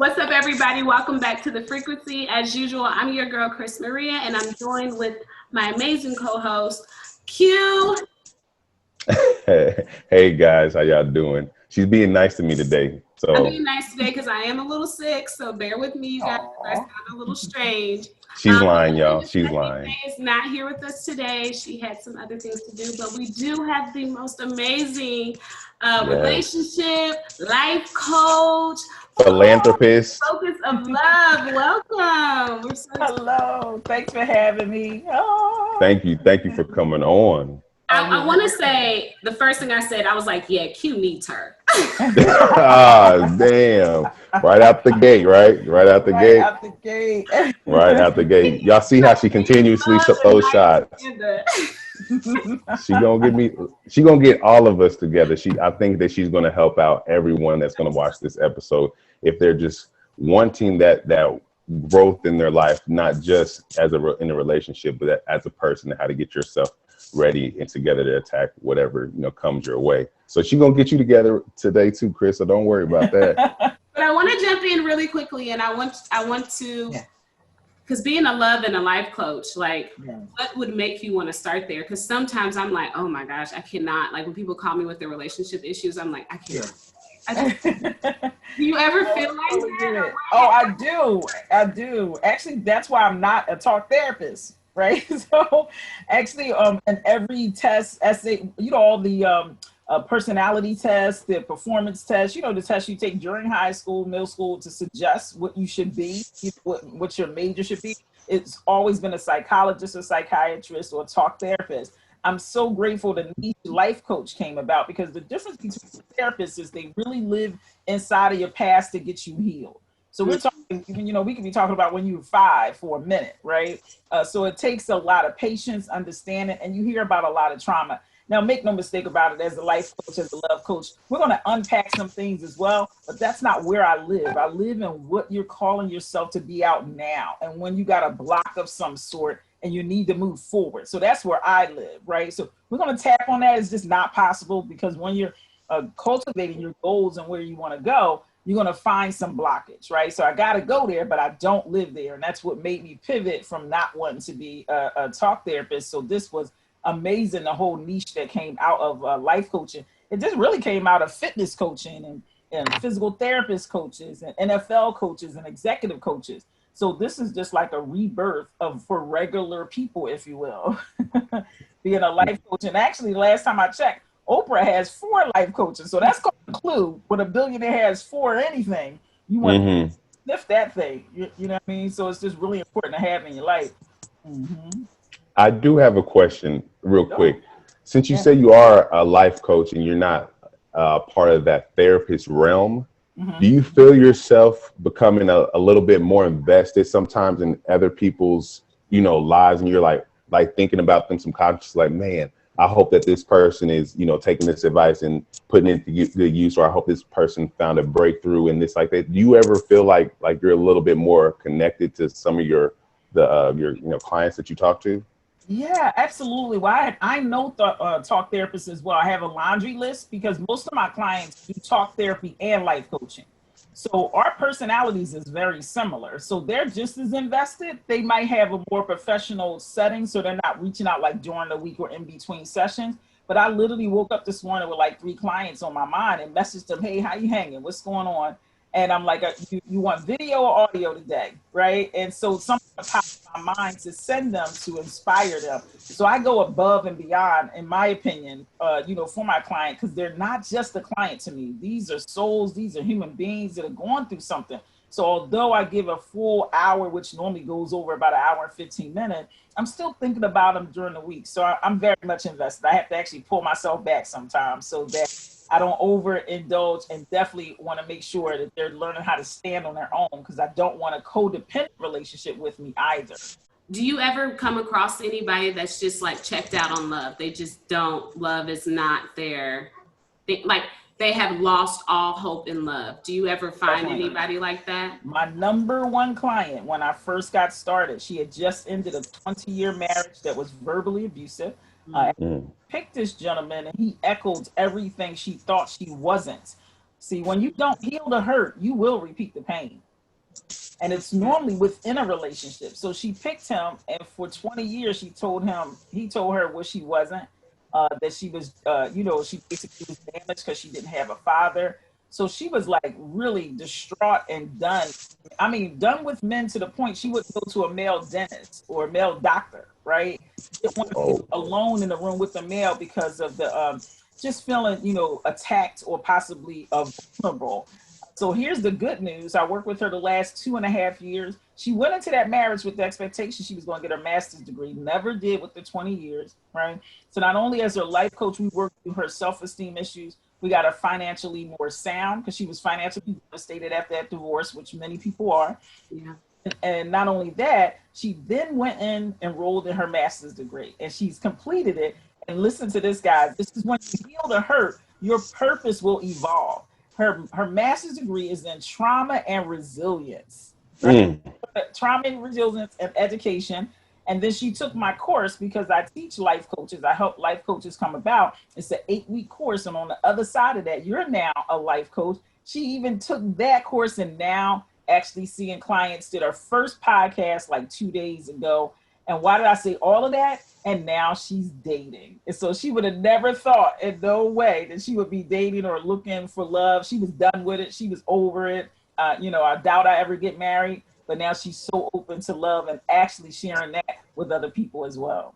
What's up, everybody? Welcome back to The Frequency. As usual, I'm your girl, Chris Maria, and I'm joined with my amazing co-host, Q. Hey guys, how y'all doing? She's being nice to me today. I'm So being nice today because I am a little sick, so bear with me, you guys. I sound a little strange. she's lying, y'all. Miss She's Stephanie lying. May is not here with us today. She had some other things to do, but we do have the most amazing Yes. relationship, life coach, Philanthropist. focus of love. Welcome. We're so excited. Hello, thanks for having me. Oh. Thank you for coming on. I want to say the first thing I said, I was like, yeah, Q needs her. Ah, damn. Right out the gate, right? Right out the Right gate. out the gate. Right out the gate. Y'all see how she continuously throws shots. She gonna get all of us together. I think that she's gonna help out everyone that's gonna watch this episode if they're just wanting that growth in their life, not just in a relationship, but as a person, how to get yourself ready and together to attack whatever comes your way. So she's gonna get you together today too, Chris. So don't worry about that. But I want to jump in really quickly, and I want to, because being a love and a life coach, like, what would make you want to start there? Because sometimes I'm like, oh my gosh, I cannot. Like when people call me with their relationship issues, I'm like, I can't. Do you ever feel like that? Oh, I do. Actually, that's why I'm not a talk therapist, right? So actually, in every test, essay, all the personality tests, the performance tests, the tests you take during high school, middle school to suggest what you should be, what your major should be. It's always been a psychologist, or psychiatrist, or a talk therapist. I'm so grateful the niche life coach came about, because the difference between therapists is they really live inside of your past to get you healed. So we're talking, we could be talking about when you were 5 for a minute, right? So it takes a lot of patience, understanding, and you hear about a lot of trauma. Now, make no mistake about it, as a life coach, as a love coach, we're going to unpack some things as well, but that's not where I live. I live in what you're calling yourself to be out now, and when you got a block of some sort and you need to move forward. So that's where I live, right? So we're going to tap on that. It's just not possible, because when you're cultivating your goals and where you want to go, you're going to find some blockage, right? So I got to go there, but I don't live there. And that's what made me pivot from not wanting to be a talk therapist. So this was amazing, the whole niche that came out of life coaching. It just really came out of fitness coaching and physical therapist coaches and NFL coaches and executive coaches. So this is just like a rebirth for regular people, if you will, being a life coach. And actually, last time I checked, Oprah has 4 life coaches. So that's called a clue. When a billionaire has 4 anything, you want to sniff that thing. You know what I mean? So it's just really important to have in your life. I do have a question real quick. Since you say you are a life coach and you're not part of that therapist realm, do you feel yourself becoming a little bit more invested sometimes in other people's, lives, and you're like thinking about them subconsciously, like, man, I hope that this person is, taking this advice and putting it to good use, or I hope this person found a breakthrough in this, like that. Do you ever feel like you're a little bit more connected to some of your clients that you talk to? Yeah, absolutely. Well, I know talk therapists as well. I have a laundry list, because most of my clients do talk therapy and life coaching. So our personalities is very similar. So they're just as invested. They might have a more professional setting, so they're not reaching out like during the week or in between sessions. But I literally woke up this morning with like 3 clients on my mind and messaged them, hey, how you hanging? What's going on? And I'm like, you want video or audio today, right? And so something popped in my mind to send them to inspire them. So I go above and beyond, in my opinion, for my client, because they're not just a client to me. These are souls. These are human beings that are going through something. So although I give a full hour, which normally goes over about an hour and 15 minutes, I'm still thinking about them during the week. So I'm very much invested. I have to actually pull myself back sometimes so that I don't overindulge, and definitely want to make sure that they're learning how to stand on their own, because I don't want a codependent relationship with me either. Do you ever come across anybody that's just like checked out on love? They just don't, love is not there. They have lost all hope in love. Do you ever find anybody like that? My number one client, when I first got started, she had just ended a 20-year marriage that was verbally abusive. Picked this gentleman, and he echoed everything she thought she wasn't. See, when you don't heal the hurt, you will repeat the pain. And it's normally within a relationship. So she picked him, and for 20 years, he told her what she wasn't, that she was, she basically was damaged because she didn't have a father. So she was like really distraught and done. I mean, done with men to the point she wouldn't go to a male dentist or a male doctor, right? She didn't want to be alone in the room with the male because of the just feeling, attacked or possibly vulnerable. So here's the good news. I worked with her the last 2.5 years. She went into that marriage with the expectation she was going to get her master's degree, never did with the 20 years, right? So not only as her life coach, we worked through her self-esteem issues, we got her financially more sound because she was financially devastated after that divorce, which many people are. Yeah. And not only that, she then went in, enrolled in her master's degree, and she's completed it. And listen to this, guys. This is when you heal the hurt, your purpose will evolve. Her master's degree is in trauma and resilience. Right? Trauma and resilience and education. And then she took my course because I teach life coaches. I help life coaches come about. It's an 8-week course. And on the other side of that, you're now a life coach. She even took that course and now actually seeing clients. Did her first podcast like 2 days ago. And why did I say all of that? And now she's dating. And so she would have never thought in no way that she would be dating or looking for love. She was done with it. She was over it. I doubt I ever get married, but now she's so open to love and actually sharing that with other people as well.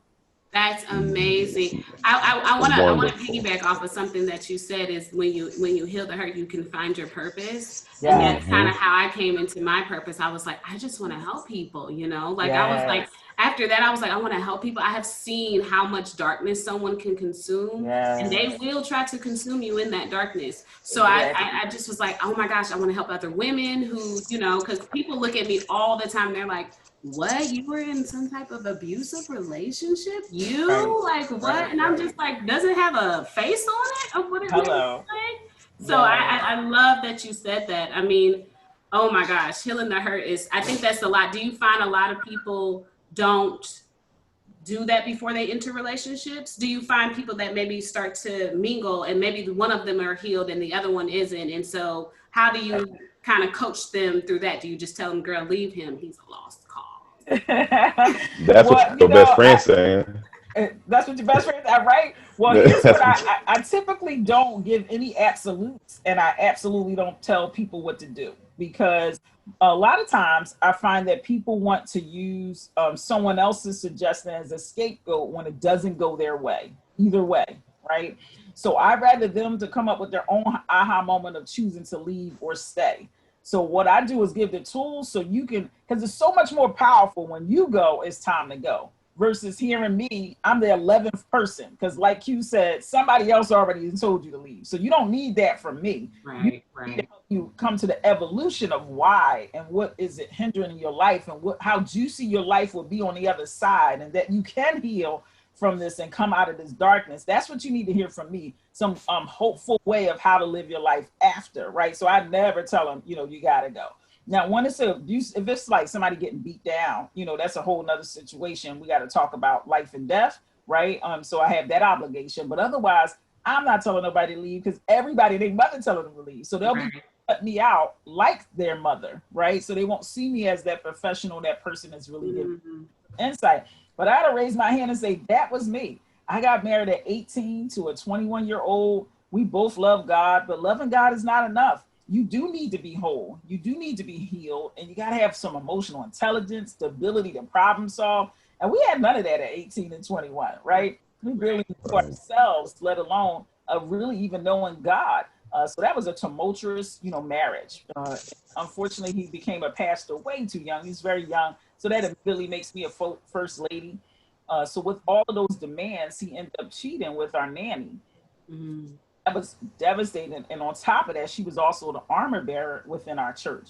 That's amazing. I want to piggyback off of something that you said is when you heal the hurt, you can find your purpose. Yeah. And that's kind of how I came into my purpose. I was like, I just want to help people, like I was like, after that, I was like, I want to help people. I have seen how much darkness someone can consume, and they will try to consume you in that darkness. So I just was like, oh my gosh, I want to help other women who, because people look at me all the time. They're like, what? You were in some type of abusive relationship? Like what? And I'm just like, does it have a face on it of what it really is like? So I love that you said that. I mean, oh my gosh, healing the hurt I think that's a lot. Do you find a lot of people don't do that before they enter relationships? Do you find people that maybe start to mingle and maybe one of them are healed and the other one isn't? And so how do you kind of coach them through that? Do you just tell them, girl, leave him, he's a lost cause? That's what your best friend's saying. That's what your best friend said, right? Well, here's what I typically don't give any absolutes, and I absolutely don't tell people what to do, because a lot of times I find that people want to use someone else's suggestion as a scapegoat when it doesn't go their way, either way, right? So I'd rather them to come up with their own aha moment of choosing to leave or stay. So what I do is give the tools so you can, because it's so much more powerful when you go, it's time to go, versus hearing me, I'm the 11th person. Because like Q said, somebody else already told you to leave. So you don't need that from me. Right. You come to the evolution of why and what is it hindering your life, and how juicy your life will be on the other side, and that you can heal from this and come out of this darkness. That's what you need to hear from me. Some hopeful way of how to live your life after, right? So I never tell them, you gotta go. Now, when it's abuse, if it's like somebody getting beat down, that's a whole nother situation. We got to talk about life and death, right? So I have that obligation, but otherwise I'm not telling nobody to leave, because everybody, their mother telling them to leave. So they'll be cut me out like their mother, right? So they won't see me as that professional, that person is really giving insight. But I had to raise my hand and say, that was me. I got married at 18 to a 21-year-old. We both love God, but loving God is not enough. You do need to be whole. You do need to be healed, and you got to have some emotional intelligence, the ability to problem solve. And we had none of that at 18 and 21, right? We barely knew ourselves, let alone really even knowing God. So that was a tumultuous, marriage. Unfortunately, he became a pastor way too young. He's very young. So that really makes me a first lady. So with all of those demands, he ended up cheating with our nanny. That was devastating. And on top of that, she was also the armor bearer within our church.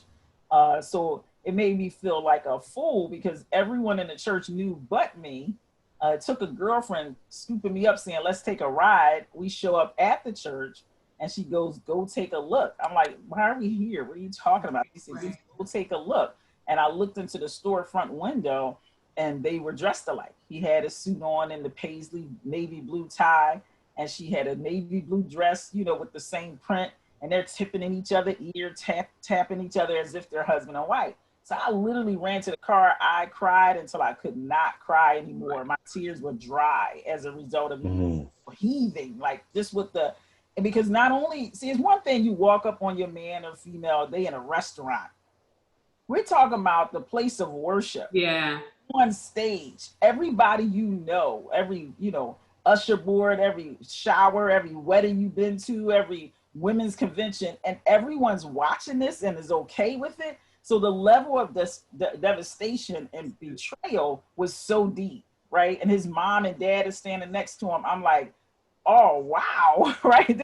So it made me feel like a fool, because everyone in the church knew but me. It took a girlfriend scooping me up saying, let's take a ride. We show up at the church and she goes, go take a look. I'm like, why are we here? What are you talking about? He said, just go take a look. And I looked into the storefront window and they were dressed alike. He had a suit on and the paisley navy blue tie, and she had a navy blue dress, with the same print, and they're tipping in each other ear, tapping each other as if they're husband and wife. So I literally ran to the car. I cried until I could not cry anymore. My tears were dry as a result of me heaving, like just with the, and because not only, see, it's one thing you walk up on your man or female, they in a restaurant. We're talking about the place of worship. Yeah. On stage, everybody every, usher board, every shower, every wedding you've been to, every women's convention, and everyone's watching this and is okay with it. So the level of this devastation and betrayal was so deep, right? And his mom and dad is standing next to him. I'm like, oh wow, right?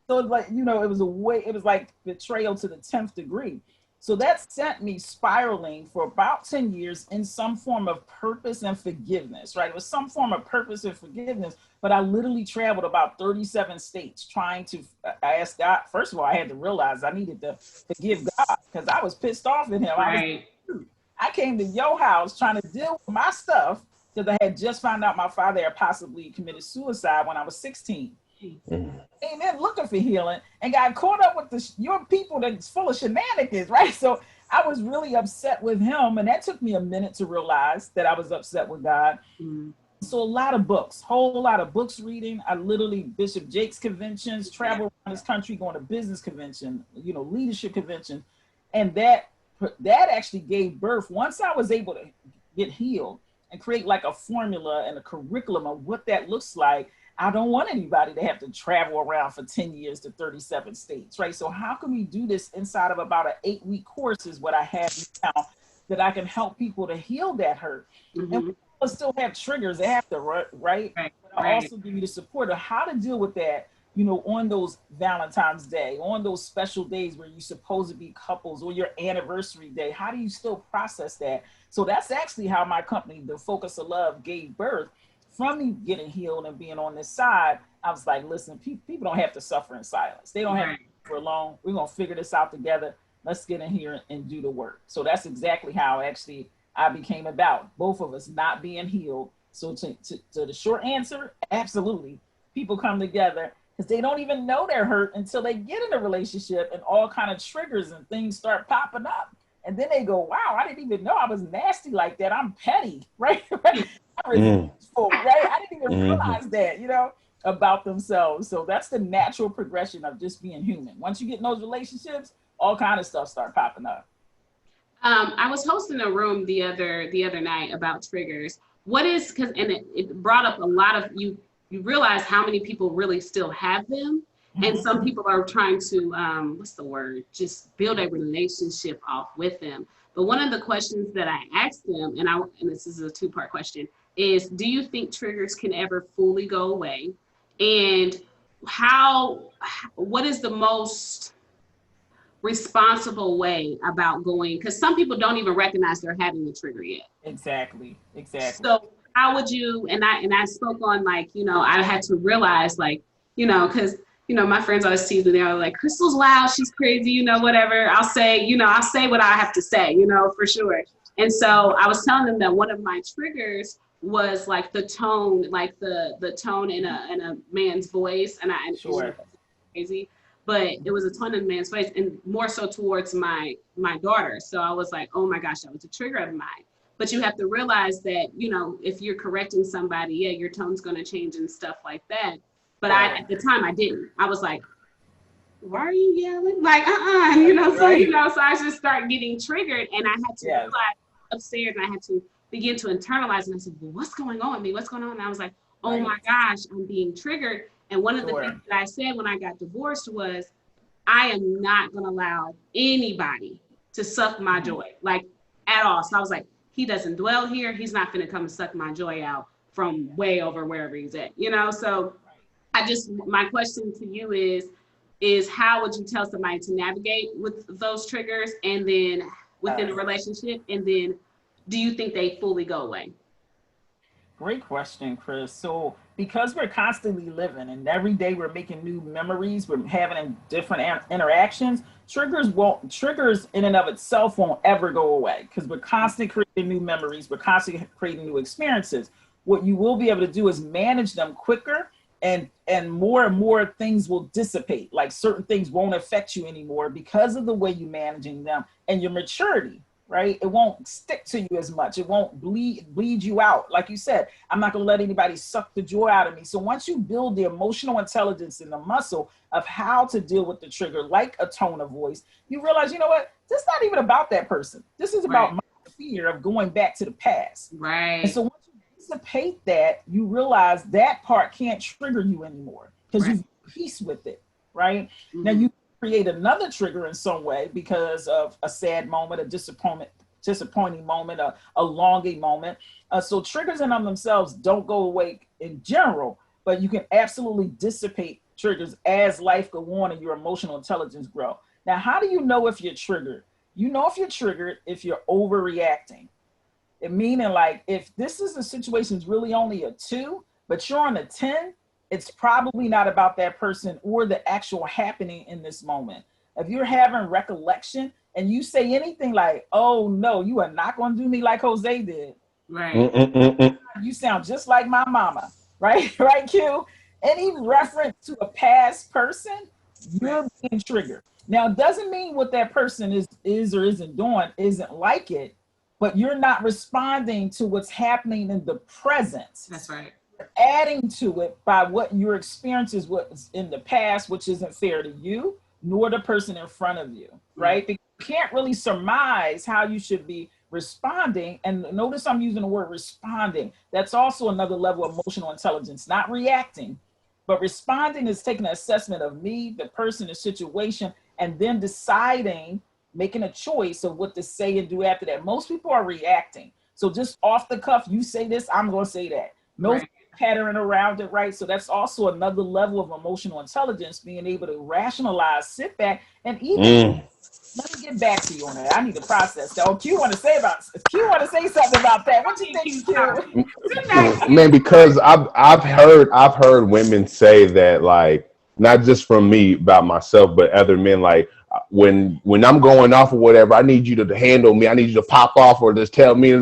So it's like, it was like betrayal to the 10th degree. So that sent me spiraling for about 10 years in some form of purpose and forgiveness, right? It was some form of purpose and forgiveness, but I literally traveled about 37 states trying to, I asked God, first of all, I had to realize I needed to forgive God because I was pissed off at him. Right. I came to your house trying to deal with my stuff because I had just found out my father had possibly committed suicide when I was 16. Came in looking for healing and got caught up with your people that's full of shenanigans, right? So I was really upset with him, and that took me a minute to realize that I was upset with God. So a lot of books, whole lot of books reading. I literally Bishop Jake's conventions, travel around this country, going to business convention, leadership convention, and that actually gave birth. Once I was able to get healed and create like a formula and a curriculum of what that looks like, I don't want anybody to have to travel around for 10 years to 37 states, right? So how can we do this inside of about an 8-week course is what I have now that I can help people to heal that hurt. And people still have triggers. They have to, right? But I also give you the support of how to deal with that, on those Valentine's Day, on those special days where you're supposed to be couples, or your anniversary day. How do you still process that? So that's actually how my company, The Focus of Love, gave birth. From me getting healed and being on this side, I was like, listen, people don't have to suffer in silence. They don't have to suffer alone. We're going to figure this out together. Let's get in here and do the work. So that's exactly how actually I became about both of us not being healed. So to the short answer, absolutely. People come together because they don't even know they're hurt until they get in a relationship and all kind of triggers and things start popping up. And then they go, wow, I didn't even know I was nasty like that. I'm petty, right? Right? I didn't even realize that, about themselves. So that's the natural progression of just being human. Once you get in those relationships, all kind of stuff start popping up. I was hosting a room the other night about triggers. What is, it brought up a lot of, you realize how many people really still have them. And some people are trying to, just build a relationship off with them. But one of the questions that I asked them, and this is a 2-part question, is do you think triggers can ever fully go away? And what is the most responsible way about going? Because some people don't even recognize they're having a trigger yet. Exactly. So how would you, and I spoke on I had to realize because my friends always tease me. They're like, Crystal's loud, she's crazy, whatever. I'll say what I have to say, for sure. And so I was telling them that one of my triggers was like the tone, like the tone in a man's voice. And sure. Crazy, but it was a tone in a man's voice, and more so towards my daughter. So I was like, oh my gosh, that was a trigger of mine. But you have to realize that, if you're correcting somebody, your tone's going to change and stuff like that. But at the time I didn't. I was like, why are you yelling? Like, so I just started getting triggered, and I had to realize upstairs, and I had to begin to internalize. And I said, well, what's going on with me? What's going on? And I was like, oh my gosh, I'm being triggered. And one of the things that I said when I got divorced was, I am not going to allow anybody to suck my joy, like at all. So I was like, he doesn't dwell here. He's not going to come and suck my joy out from way over wherever he's at, So my question to you is how would you tell somebody to navigate with those triggers, and then within a relationship, and then do you think they fully go away? Great question, Chris. So because we're constantly living and every day we're making new memories, we're having different interactions, triggers in and of itself won't ever go away because we're constantly creating new memories. We're constantly creating new experiences. What you will be able to do is manage them quicker, and more things will dissipate. Like certain things won't affect you anymore because of the way you're managing them and your maturity. right? It won't stick to you as much. It won't bleed you out. Like you said, I'm not going to let anybody suck the joy out of me. So once you build the emotional intelligence and the muscle of how to deal with the trigger, like a tone of voice, you realize, you know what? This is not even about that person. This is about my fear of going back to the past. Right. And so once you dissipate that, you realize that part can't trigger you anymore because you've peace with it, right? Mm-hmm. Now you create another trigger in some way because of a sad moment, a disappointing moment, a longing moment. So triggers in themselves don't go away in general, but you can absolutely dissipate triggers as life go on and your emotional intelligence grow. Now, how do you know if you're triggered? You know if you're triggered if you're overreacting. It meaning like if this is a situation is really only a 2, but you're on a 10, it's probably not about that person or the actual happening in this moment. If you're having recollection and you say anything like, oh no, you are not going to do me like Jose did. Right. You sound just like my mama, right? Right, Q? Any reference to a past person, you're being triggered. Now, it doesn't mean what that person is or isn't doing isn't like it, but you're not responding to what's happening in the present. That's right. Adding to it by what your experience is what's in the past, which isn't fair to you nor the person in front of you, right? Because you can't really surmise how you should be responding. And notice I'm using the word responding. That's also another level of emotional intelligence, not reacting, but responding is taking an assessment of me, the person, the situation, and then deciding, making a choice of what to say and do after that. Most people are reacting. So just off the cuff, you say this, I'm going to say that. No pattern around it, right? So that's also another level of emotional intelligence, being able to rationalize, sit back, and even let me get back to you on that. I need to process that. Oh, Q want to say something about that. What you think, Q? Man, because I've heard women say that, like, not just from me about myself, but other men, like, when I'm going off or whatever, I need you to handle me. I need you to pop off or just tell me.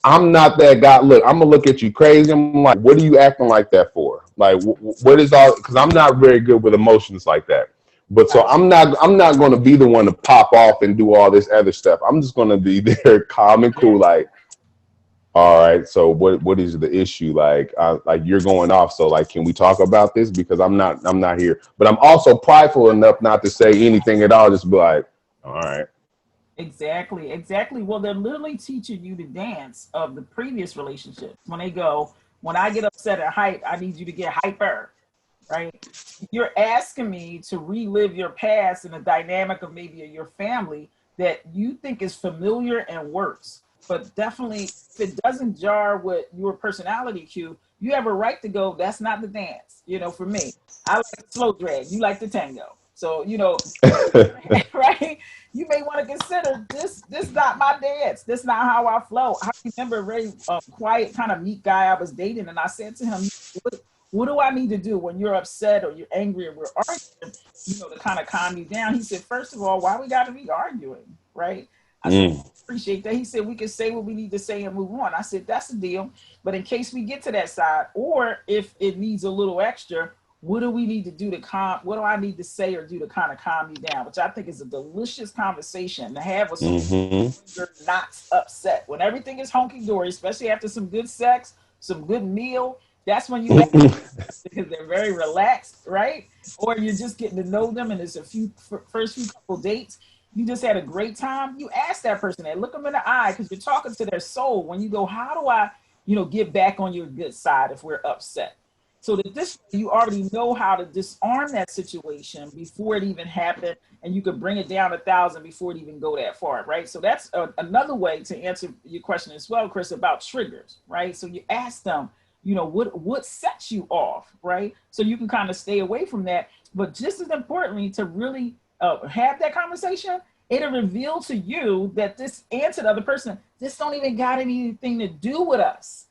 I'm not that guy. Look, I'm gonna look at you crazy. I'm like, what are you acting like that for? Like, what is all? Because I'm not very good with emotions like that. But so I'm not going to be the one to pop off and do all this other stuff. I'm just going to be there, calm and cool. Like, all right. So what is the issue? Like you're going off. So like, can we talk about this? Because I'm not here. But I'm also prideful enough not to say anything at all. Just be like, all right. Exactly. Well, they're literally teaching you the dance of the previous relationship. When they go, when I get upset at hype, I need you to get hyper, right? You're asking me to relive your past in a dynamic of maybe your family that you think is familiar and works. But definitely, if it doesn't jar with your personality cue, you have a right to go, that's not the dance. You know, for me, I like the slow drag. You like the tango. So, you know, right? You may want to consider this not my dance. This not how I flow. I remember a very quiet, kind of meek guy I was dating, and I said to him, what do I need to do when you're upset or you're angry or we're arguing, you know, to kind of calm you down? He said, first of all, why we got to be arguing, right? I said, appreciate that. He said, we can say what we need to say and move on. I said, that's the deal. But in case we get to that side, or if it needs a little extra, what do we need to do to what do I need to say or do to kind of calm you down? Which I think is a delicious conversation to have with someone when you're not upset. When everything is hunky-dory, especially after some good sex, some good meal, that's when you because they're very relaxed, right? Or you're just getting to know them and it's first few couple dates. You just had a great time. You ask that person that, look them in the eye because you're talking to their soul. When you go, how do I, get back on your good side if we're upset? So that this, you already know how to disarm that situation before it even happened, and you could bring it down 1,000 before it even go that far, right? So that's another way to answer your question as well, Chris, about triggers, right? So you ask them, what sets you off, right? So you can kind of stay away from that. But just as importantly, to really have that conversation, it'll reveal to you that this answer to the other person, this don't even got anything to do with us.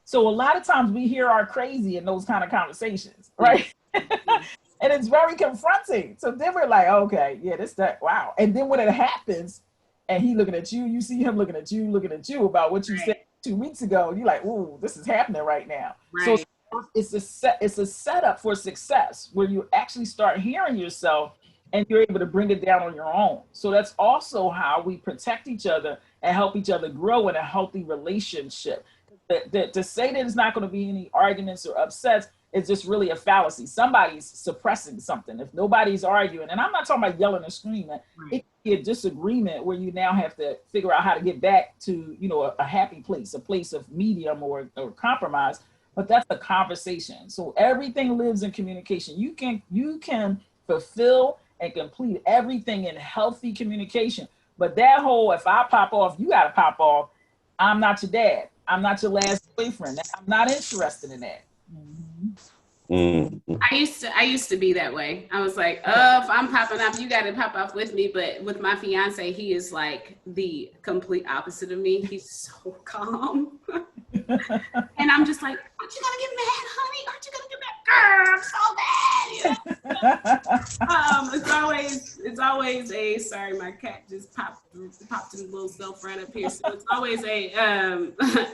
So a lot of times we hear our crazy in those kind of conversations, right? And it's very confronting. So then we're like, okay, yeah, wow. And then when it happens and he looking at you, you see him looking at you about what you said 2 weeks ago. And you're like, ooh, this is happening right now. Right. So it's a setup for success where you actually start hearing yourself and you're able to bring it down on your own. So that's also how we protect each other and help each other grow in a healthy relationship. To say that it's not going to be any arguments or upsets is just really a fallacy. Somebody's suppressing something. If nobody's arguing, and I'm not talking about yelling and screaming, right. It can be a disagreement where you now have to figure out how to get back to, you know, a happy place, a place of medium or compromise. But that's a conversation. So everything lives in communication. You can fulfill and complete everything in healthy communication. But that whole, if I pop off, you got to pop off. I'm not your dad. I'm not your last boyfriend. I'm not interested in that. Mm-hmm. I used to be that way. I was like, oh, if I'm popping off, you got to pop off with me. But with my fiance, he is like the complete opposite of me. He's so calm. And I'm just like, aren't you gonna get mad, honey? Aren't you gonna get mad? Girl, I'm so mad. It's always a sorry, my cat just popped his little self right up here. So it's always a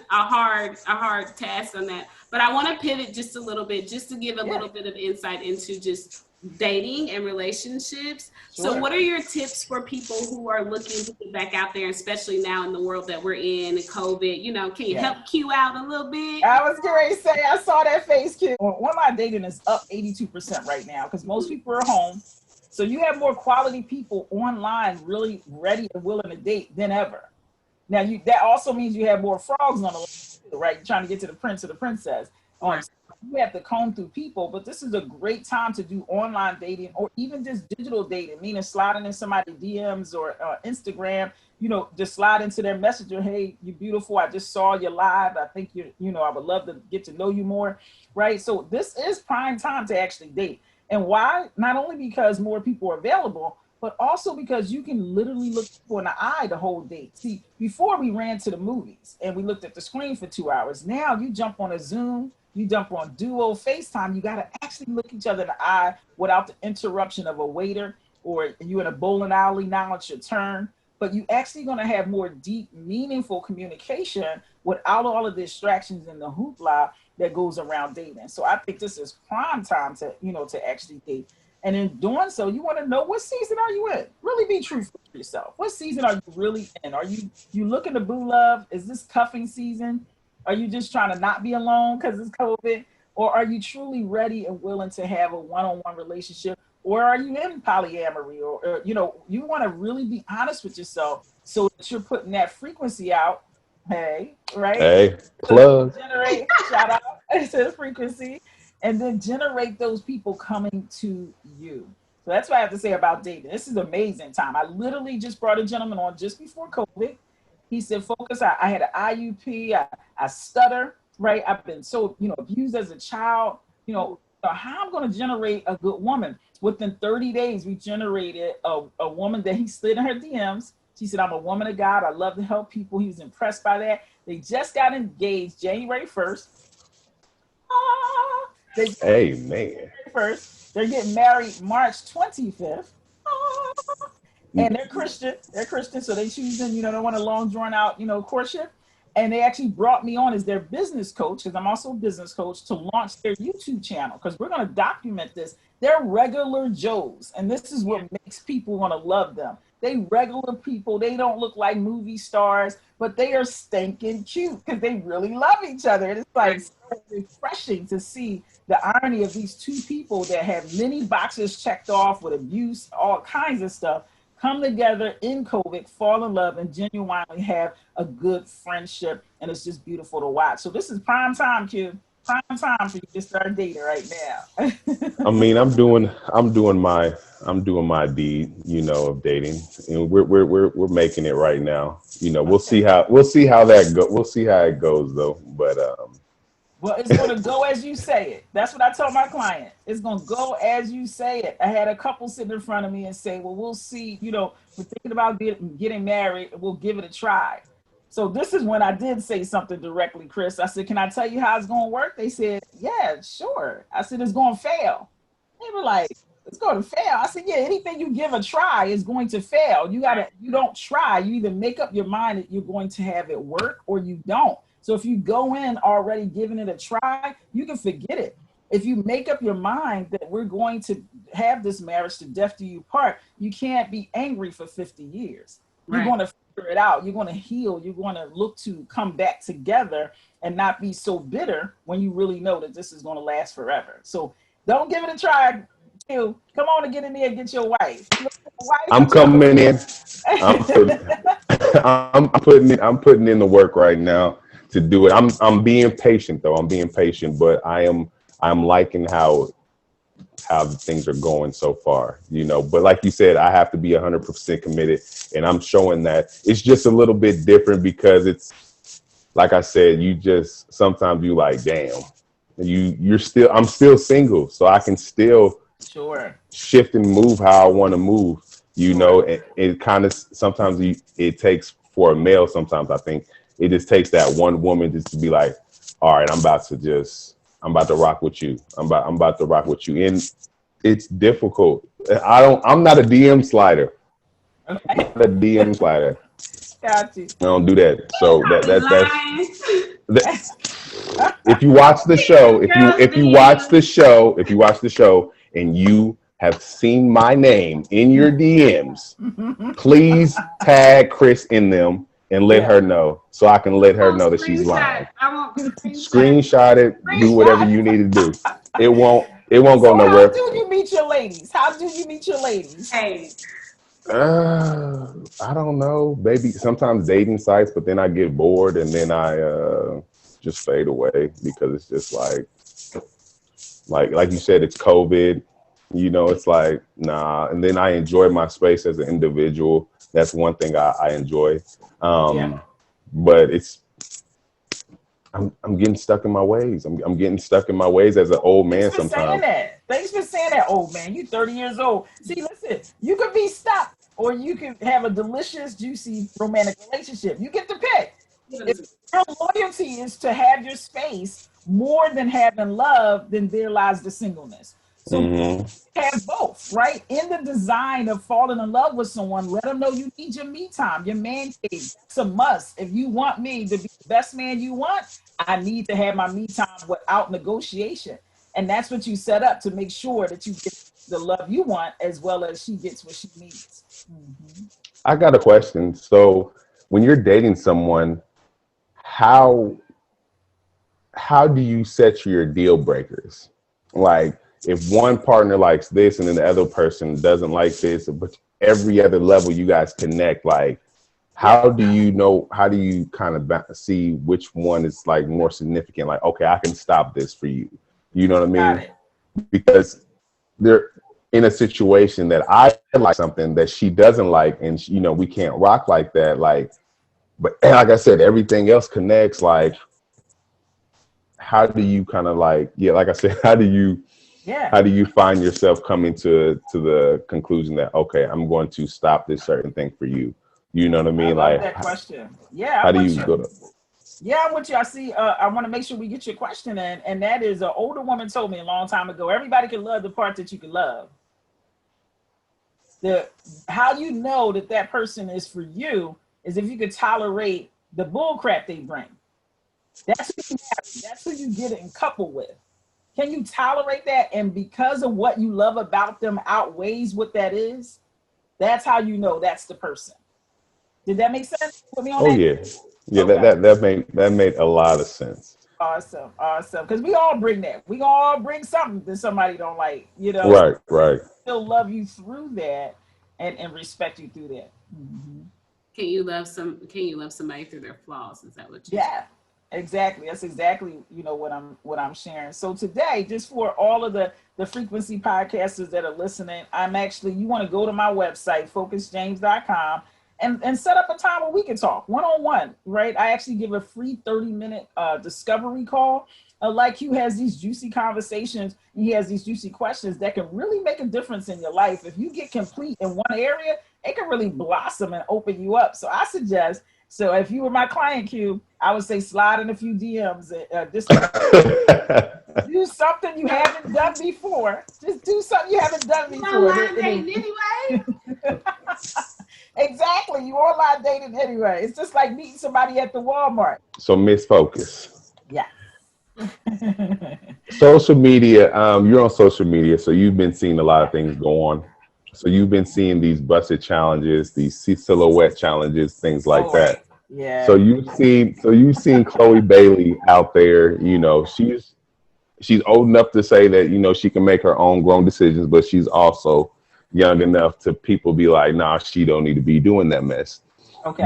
hard task on that. But I want to pivot just a little bit, just to give a little bit of insight into just dating and relationships. Sure. So what are your tips for people who are looking to get back out there, especially now in the world that we're in, COVID? You know, can you help Q out a little bit? I was going to say, I saw that face, Q. Online dating is up 82% right now because most people are home. So you have more quality people online really ready and willing to date than ever. Now, that also means you have more frogs on the list, right? You're trying to get to the prince or the princess. You have to comb through people, but this is a great time to do online dating or even just digital dating, meaning sliding in somebody's DMs or Instagram, you know, just slide into their messenger. Hey, you're beautiful. I just saw you live. I think I would love to get to know you more, right? So this is prime time to actually date. And why? Not only because more people are available, but also because you can literally look people in the eye the whole date. See, before we ran to the movies and we looked at the screen for 2 hours. Now you jump on a Zoom, you jump on Duo, FaceTime, you got to actually look each other in the eye without the interruption of a waiter, or you in a bowling alley, now it's your turn. But you actually going to have more deep, meaningful communication without all of the distractions and the hoopla that goes around dating. So I think this is prime time to actually date. And in doing so, you want to know, what season are you in? Really be truthful to yourself. What season are you really in? Are you looking to boo love? Is this cuffing season? Are you just trying to not be alone because it's COVID? Or are you truly ready and willing to have a one-on-one relationship? Or are you in polyamory? Or you want to really be honest with yourself so that you're putting that frequency out. Hey, right? Hey, plug. Generate, shout out to the frequency. And then generate those people coming to you. So that's what I have to say about dating. This is an amazing time. I literally just brought a gentleman on just before COVID. He said, Focus, I had an IUP, I stutter, right? I've been so, abused as a child, how I'm going to generate a good woman. Within 30 days, we generated a woman that he slid in her DMs. She said, I'm a woman of God. I love to help people. He was impressed by that. They just got engaged January 1st. Amen. First, they're getting married March 25th. And they're Christian. So they choosing, they want a long drawn out, courtship. And they actually brought me on as their business coach, because I'm also a business coach, to launch their YouTube channel, because we're going to document this. They're regular Joes. And this is what makes people want to love them. They regular people. They don't look like movie stars, but they are stinking cute because they really love each other. And it's like so refreshing to see the irony of these two people that have many boxes checked off with abuse, all kinds of stuff, come together in COVID, fall in love, and genuinely have a good friendship. And it's just beautiful to watch. So this is prime time, Q. Prime time for you to start dating right now. I mean, I'm doing my deed, of dating, and we're making it right now. We'll see how that go. We'll see how it goes though. But well, it's going to go as you say it. That's what I told my client. It's going to go as you say it. I had a couple sitting in front of me and say, well, we'll see, we're thinking about getting married, and we'll give it a try. So this is when I did say something directly, Chris. I said, can I tell you how it's going to work? They said, yeah, sure. I said, it's going to fail. They were like, it's going to fail. I said, yeah, anything you give a try is going to fail. You don't try. You either make up your mind that you're going to have it work or you don't. So if you go in already giving it a try, you can forget it. if you make up your mind that we're going to have this marriage to death do you part, you can't be angry for 50 years. You're going to figure it out. You're going to heal. You're going to look to come back together and not be so bitter when you really know that this is going to last forever. So don't give it a try. Q. Come on and get in there and get your wife. I'm coming in. I'm putting in the work right now to do it. I'm being patient though. I'm being patient, but I'm liking how things are going so far, you know. But like you said, I have to be 100% committed, and I'm showing that. It's just a little bit different because it's like I said, you just sometimes you like, damn, I'm still single, so I can still shift and move how I want to move, you know. And it kind of sometimes it takes for a male. Sometimes I think it just takes that one woman just to be like, all right, I'm about to rock with you. I'm about to rock with you. And it's difficult. I'm not a DM slider. I'm not a DM slider. Got you. I don't do that. So that's if you watch the show, if you watch the show and you have seen my name in your DMs, please tag Chris in them and let her know, so I can let her know that she's lying. Screenshot it, do whatever you need to do. It won't go nowhere. How do you meet your ladies? Hey. I don't know. Maybe sometimes dating sites, but then I get bored and then I just fade away because it's just like you said, it's COVID. You know, it's like, nah. And then I enjoy my space as an individual. That's one thing I enjoy. But I'm getting stuck in my ways. I'm getting stuck in my ways as an old man sometimes. Thanks for saying that, old man. You 30 years old. See, listen, you could be stuck or you can have a delicious, juicy romantic relationship. You get to pick. If your loyalty is to have your space more than having love, then there lies the singleness. So have both, right? In the design of falling in love with someone, let them know you need your me time, your man cave. It's a must. If you want me to be the best man you want, I need to have my me time without negotiation. And that's what you set up to make sure that you get the love you want as well as she gets what she needs. I got a question. So when you're dating someone, how do you set your deal breakers? Like, if one partner likes this and then the other person doesn't like this, but every other level you guys connect, like, how do you kind of see which one is like more significant? Like, okay, I can stop this for you. You know what I mean? Because they're in a situation that I like something that she doesn't like, and you know, we can't rock like that. Like, but like I said, everything else connects. Like, how do you kind of like, like I said, how do you find yourself coming to the conclusion that, okay, I'm going to stop this certain thing for you? You know what I mean? I love that question. Yeah. How do you go to? Yeah, I'm with you. I see. I want to make sure we get your question in, and that is, an older woman told me a long time ago, everybody can love the part that you can love. How you know that person is for you is if you could tolerate the bull crap they bring. That's who you marry. That's who you get it and couple with. Can you tolerate that? And because of what you love about them outweighs what that is, that's how you know that's the person. Did that make sense? Put me on that? Yeah. Yeah, okay. that made a lot of sense. Awesome. Because we all bring that. We all bring something that somebody don't like, you know. Right. Still love you through that and respect you through that. Can you love somebody through their flaws? Is that what you Yeah. Exactly. That's exactly, you know, what I'm sharing. So today, just for all of the frequency podcasters that are listening, you want to go to my website, focusjames.com, and set up a time where we can talk one-on-one, right? I actually give a free 30-minute discovery call. Like Hugh has these juicy conversations, he has these juicy questions that can really make a difference in your life. If you get complete in one area, it can really blossom and open you up. So I suggest, so if you were my client, Q, I would say slide in a few DMs. Do something you haven't done before. Just do something you haven't done before. Anyway. Exactly. You online dating anyway. It's just like meeting somebody at the Walmart. So Miss Focus. Yeah. Social media, you're on social media, so you've been seeing a lot of things go on. So you've been seeing these busted challenges, these silhouette challenges, things like Oh, that. right. Yeah. So you've seen Chloe Bailey out there. You know, she's old enough to say that, you know, she can make her own grown decisions, but she's also young enough to people be like, nah, she don't need to be doing that mess. Okay.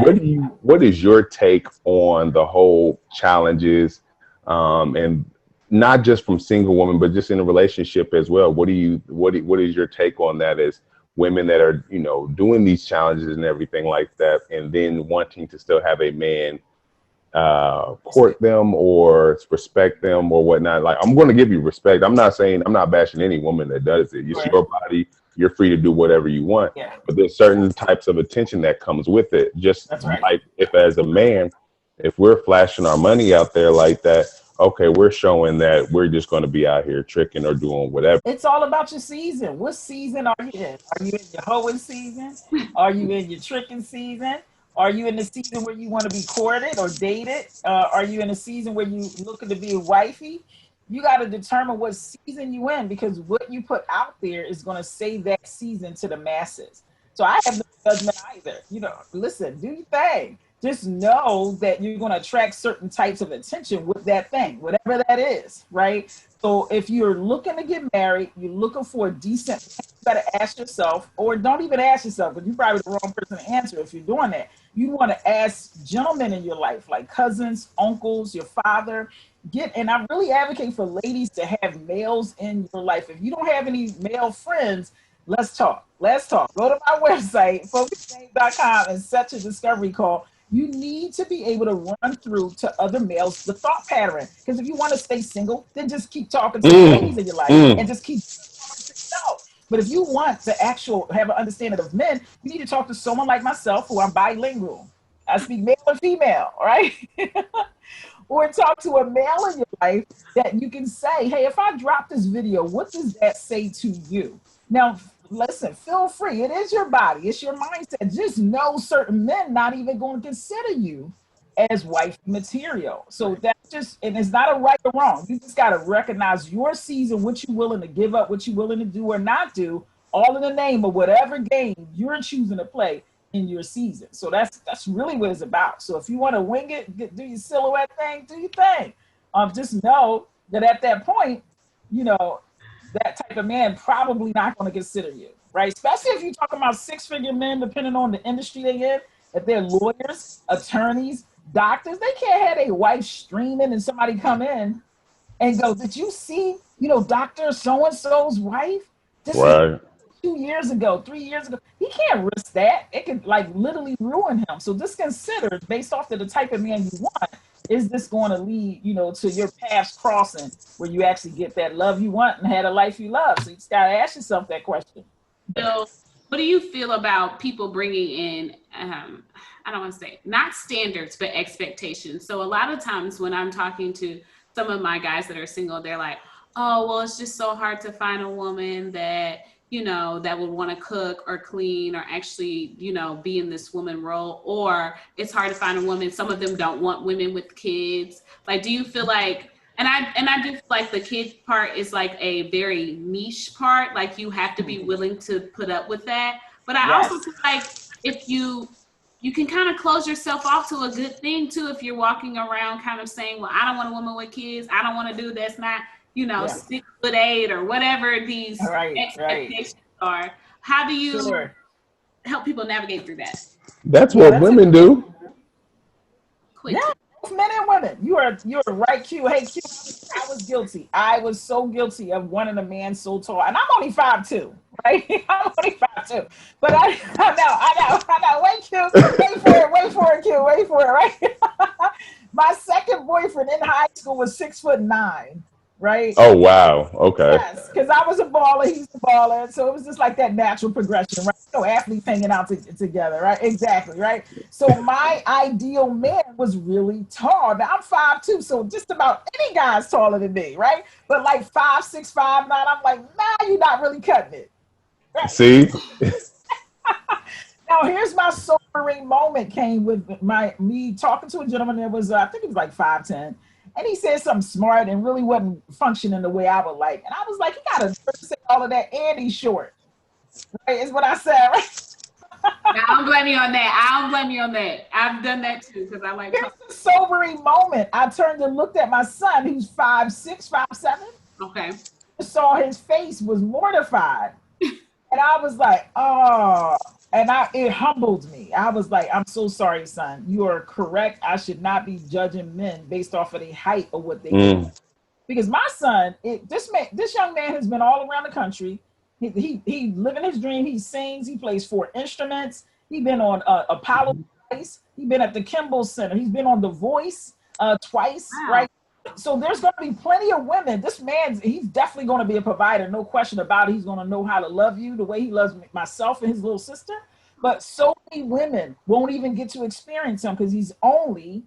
What is your take on the whole challenges, and not just from single women, but just in a relationship as well? What is your take on that as women that are, you know, doing these challenges and everything like that, and then wanting to still have a man court them or respect them or whatnot? Like, I'm going to give you respect. I'm not bashing any woman that does it. It's your body. You're free to do whatever you want. Yeah. But there's certain types of attention that comes with it. Just That's right. like if as a man, if we're flashing our money out there like that, okay, we're showing that we're just going to be out here tricking or doing whatever. It's all about your season. What season are you in? Are you in your hoeing season? Are you in your tricking season? Are you in the season where you want to be courted or dated? Are you in a season where you looking to be a wifey? You got to determine what season you in, because what you put out there is going to say that season to the masses. So I have no judgment either. You know, listen, do your thing. Just know that you're going to attract certain types of attention with that thing, whatever that is, right? So if you're looking to get married, you're looking for a decent, you got to ask yourself, or don't even ask yourself, but you're probably the wrong person to answer if you're doing that. You want to ask gentlemen in your life, like cousins, uncles, your father. And I really advocate for ladies to have males in your life. If you don't have any male friends, let's talk. Let's talk. Go to my website, focusoflove.com, and set your discovery call. You need to be able to run through to other males the thought pattern. Because if you want to stay single, then just keep talking to the ladies in your life and just keep out. But if you want to have an understanding of men, you need to talk to someone like myself, who I'm bilingual. I speak male and female, right? Or talk to a male in your life that you can say, hey, if I drop this video, what does that say to you? Now, listen, feel free. It is your body. It's your mindset. Just know certain men not even going to consider you as wife material. So that's just, and it's not a right or wrong. You just got to recognize your season, what you're willing to give up, what you're willing to do or not do, all in the name of whatever game you're choosing to play in your season. So that's really what it's about. So if you want to wing it, do your silhouette thing, do your thing. Just know that at that point, you know, that type of man probably not going to consider you, right? Especially if you're talking about six-figure men, depending on the industry they're in. If they're lawyers, attorneys, doctors, they can't have a wife streaming and somebody come in and go, did you see, you know, Dr. So-and-so's wife? Right. 2 years ago, 3 years ago. He can't risk that. It could like literally ruin him. So just consider, based off of the type of man you want, is this going to lead, you know, to your paths crossing where you actually get that love you want and had a life you love? So you just got to ask yourself that question. Bill, what do you feel about people bringing in, I don't want to say not standards, but expectations? So a lot of times when I'm talking to some of my guys that are single, they're like, oh, well, it's just so hard to find a woman that, you know, that would want to cook or clean or actually, you know, be in this woman role, or it's hard to find a woman. Some of them don't want women with kids. Like, do you feel like, and I do feel like the kid part is like a very niche part. Like you have to be willing to put up with that. But I also feel like if you can kind of close yourself off to a good thing too, if you're walking around kind of saying, well, I don't want a woman with kids. I don't want to do that's not, you know, 6'8" or whatever these expectations are. How do you help people navigate through that? That's what women do. Yeah, men and women. You're right, Q. Hey, Q, I was guilty. I was so guilty of wanting a man so tall. And I'm only 5'2", right? I'm only 5'2". But I know. Wait, Q. Wait for it, Q. Wait for it, right? My second boyfriend in high school was 6'9". Right? Oh, wow. Okay. Yes, because I was a baller, he's a baller. So it was just like that natural progression, right? So athletes hanging out together, right? Exactly, right? So my ideal man was really tall. Now I'm 5'2", so just about any guy's taller than me, right? But like 5'6", 5'9", I'm like, nah, you're not really cutting it. Right? See? Now here's my sobering moment came with me talking to a gentleman that was, I think he was like 5'10", And he said something smart and really wasn't functioning the way I would like. And I was like, he got to say all of that and he's short. Right? Is what I said, right? I don't blame you on that. I don't blame you on that. I've done that too because I like. Here's the sobering moment. I turned and looked at my son, who's 5'6", 5'7". Okay. I saw his face was mortified, and I was like, oh. And it humbled me. I was like, I'm so sorry, son. You are correct. I should not be judging men based off of the height of what they do. Because my son, this young man has been all around the country. He living his dream. He sings. He plays 4 instruments. He's been on Apollo twice. He's been at the Kimball Center. He's been on The Voice twice, wow. Right? So there's going to be plenty of women. This man, he's definitely going to be a provider, no question about it. He's going to know how to love you the way he loves myself and his little sister. But so many women won't even get to experience him because he's only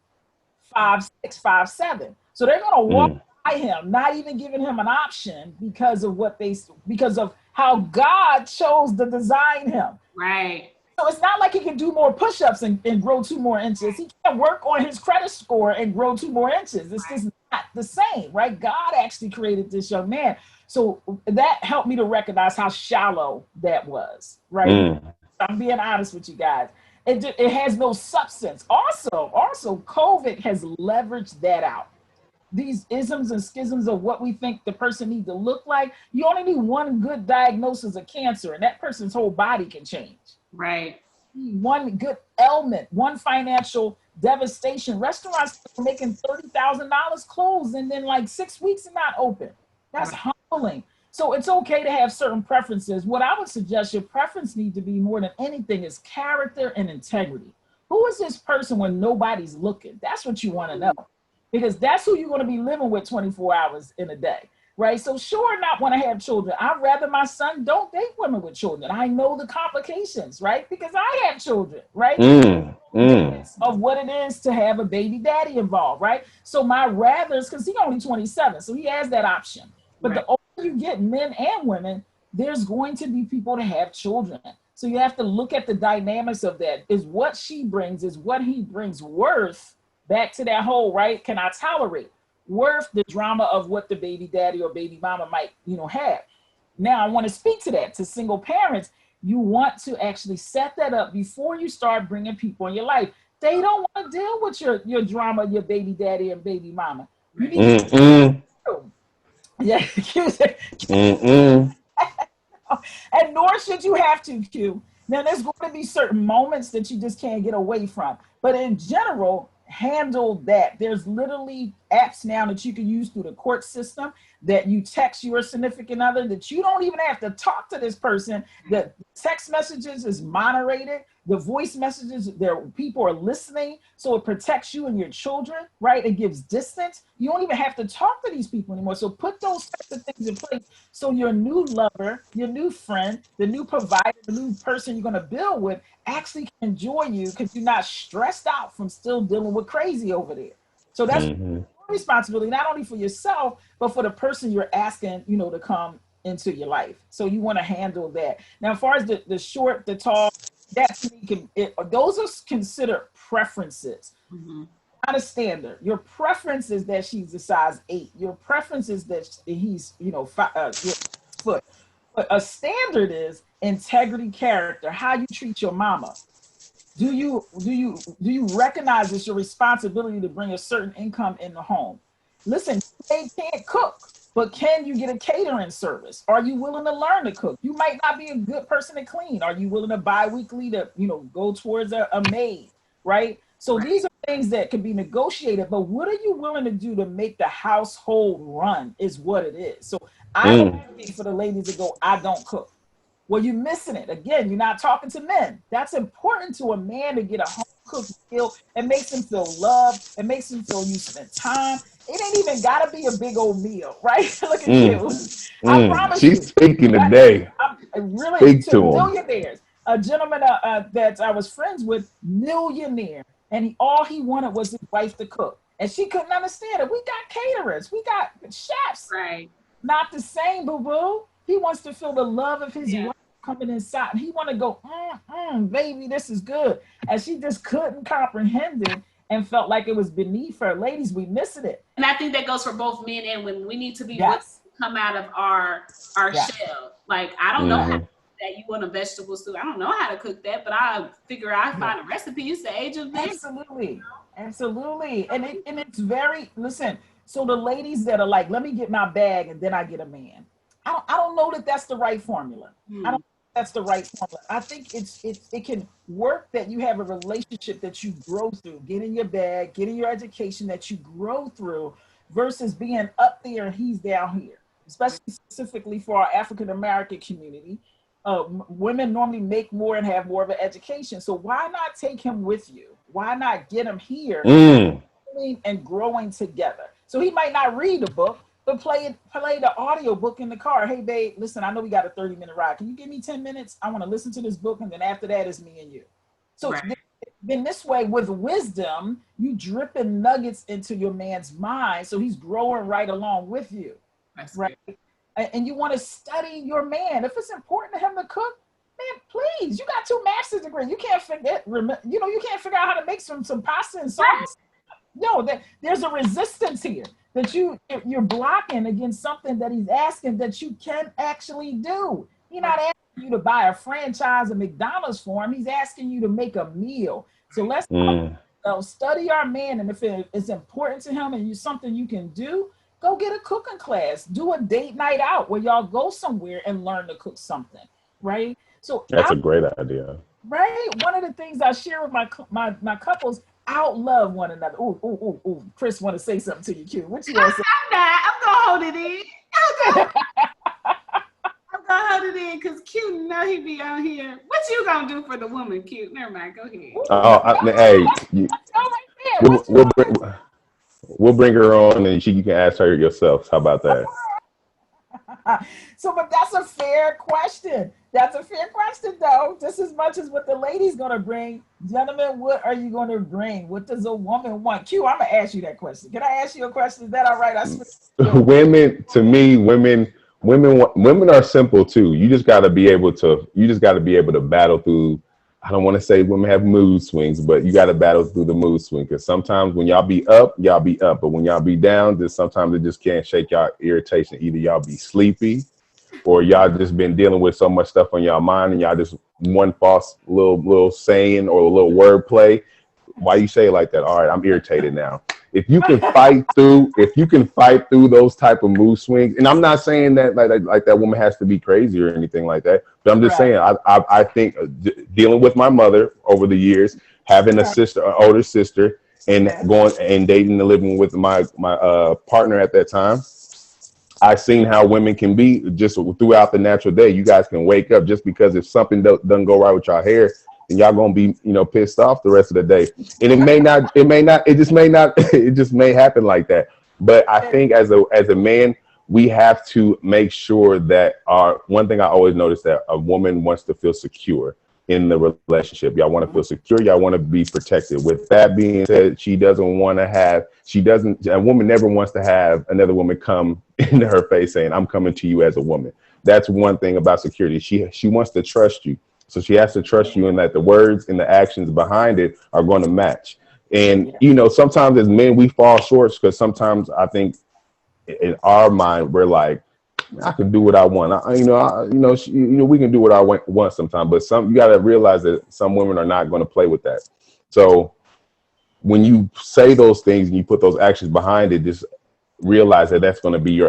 5'6", 5'7". So they're going to walk by him, not even giving him an option because of how God chose to design him. Right. So it's not like he can do more push-ups and grow 2 more inches. He can't work on his credit score and grow 2 more inches. It's just not the same, right? God actually created this young man. So that helped me to recognize how shallow that was, right? I'm being honest with you guys. It has no substance. Also, COVID has leveraged that out. These isms and schisms of what we think the person needs to look like. You only need one good diagnosis of cancer and that person's whole body can change. Right. One good ailment, one financial devastation. Restaurants are making $30,000 closed and then like 6 weeks and not open. That's humbling. So it's okay to have certain preferences. What I would suggest your preference need to be more than anything is character and integrity. Who is this person when nobody's looking? That's what you want to know. Because that's who you're going to be living with 24 hours in a day, right? So sure, not want to have children. I'd rather my son don't date women with children. I know the complications, right? Because I have children, right? Of what it is to have a baby daddy involved, right? So my rathers, because he's only 27, so he has that option. But the older you get, men and women, there's going to be people to have children. So you have to look at the dynamics of that. Is what she brings, is what he brings worth? Back to that whole, right? Can I tolerate worth the drama of what the baby daddy or baby mama might, have? Now, I want to speak to that to single parents. You want to actually set that up before you start bringing people in your life. They don't want to deal with your drama, your baby daddy and baby mama. You need to yeah. And nor should you have to, Q. Now, there's going to be certain moments that you just can't get away from. But in general, handle that. There's literally apps now that you can use through the court system that you text your significant other that you don't even have to talk to this person. The text messages is moderated. The voice messages, people are listening. So it protects you and your children, right? It gives distance. You don't even have to talk to these people anymore. So put those types of things in place so your new lover, your new friend, the new provider, the new person you're going to build with actually can enjoy you because you're not stressed out from still dealing with crazy over there. So that's responsibility, not only for yourself, but for the person you're asking, to come into your life. So you want to handle that. Now, as far as the short, the tall, those are considered preferences, not a standard. Your preference is that she's a size 8. Your preference is that he's, 5 foot. But a standard is integrity, character, how you treat your mama. Do you recognize it's your responsibility to bring a certain income in the home? Listen, they can't cook, but can you get a catering service? Are you willing to learn to cook? You might not be a good person to clean. Are you willing to bi-weekly to, go towards a maid, right? So these are things that can be negotiated, but what are you willing to do to make the household run is what it is. So I don't advocate for the ladies to go, I don't cook. Well, you're missing it. Again, you're not talking to men. That's important to a man to get a home cooked meal. It makes him feel loved. It makes him feel you spent time. It ain't even got to be a big old meal, right? Look at you. I promise you. She's speaking today. Really, speak to millionaires. A gentleman that I was friends with, millionaire. And all he wanted was his wife to cook. And she couldn't understand it. We got caterers. We got chefs. Right. Not the same, boo-boo. He wants to feel the love of his wife coming inside. He want to go, baby, this is good. And she just couldn't comprehend it. and felt like it was beneath her. Ladies, we missing it. And I think that goes for both men and women. We need to be Yes. come out of our shell. Like, I don't know how to cook that. You want a vegetable stew. I don't know how to cook that, but I figure I find a recipe. It's the age of this. Absolutely. Absolutely. And it's very, listen, so the ladies that are like, let me get my bag and then I get a man. I don't know that that's the right formula. I don't think that's the right formula. I think it can work that you have a relationship that you grow through, getting your bag, getting your education that you grow through, versus being up there and he's down here, especially specifically for our African American community. Women normally make more and have more of an education. So why not take him with you? Why not get him here and growing together? So he might not read the book, but play the audio book in the car. Hey, babe, listen, I know we got a 30-minute ride. Can you give me 10 minutes? I want to listen to this book. And then after that, it's me and you. So then this way, with wisdom, you dripping nuggets into your man's mind. So he's growing right along with you. That's right. Good. And you want to study your man. If it's important to him to cook, man, please, you got 2 master's degrees. You can't forget, you can't figure out how to make some pasta and sauce. No, there's a resistance here that you're blocking against something that he's asking that you can actually do. He's not asking you to buy a franchise of McDonald's for him. He's asking you to make a meal. So let's study our man. And if it's important to him and something you can do, go get a cooking class. Do a date night out where y'all go somewhere and learn to cook something, right? So that's a great idea. Right? One of the things I share with my couples, outlove one another. Ooh. Chris want to say something to you, Q. What you want to say? I'm going to hold it in. I'm going to hold it in because Q know he be on here. What you going to do for the woman, Q? Never mind. Go ahead. We'll bring her on and you can ask her yourself. How about that? But that's a fair question. That's a fair question, though. Just as much as what the lady's going to bring. Gentlemen, what are you going to bring? What does a woman want? Q, I'm going to ask you that question. Can I ask you a question? Is that all right? Women are simple, too. You just got to be able to battle through. I don't want to say women have mood swings, but you got to battle through the mood swing. Because sometimes when y'all be up. But when y'all be down, sometimes it just can't shake y'all irritation. Either y'all be sleepy or y'all just been dealing with so much stuff on y'all mind and y'all just one false little saying or a little word play. Why you say it like that? All right, I'm irritated now. If you can fight through those type of mood swings, and I'm not saying that like that woman has to be crazy or anything like that, but I'm just saying I think dealing with my mother over the years, having an older sister, and going and dating and living with my partner at that time, I've seen how women can be just throughout the natural day. You guys can wake up just because if something doesn't go right with your hair, and y'all gonna be, pissed off the rest of the day. And it just may happen like that. But I think as a man, we have to make sure that one thing I always notice that a woman wants to feel secure in the relationship. Y'all want to feel secure. Y'all want to be protected. With that being said, a woman never wants to have another woman come into her face saying, I'm coming to you as a woman. That's one thing about security. She wants to trust you. So she has to trust you and that the words and the actions behind it are going to match. And, sometimes as men, we fall short because sometimes I think in our mind, we're like, I can do what I want. We can do what I want sometimes. But you got to realize that some women are not going to play with that. So when you say those things and you put those actions behind it, just realize that that's going to be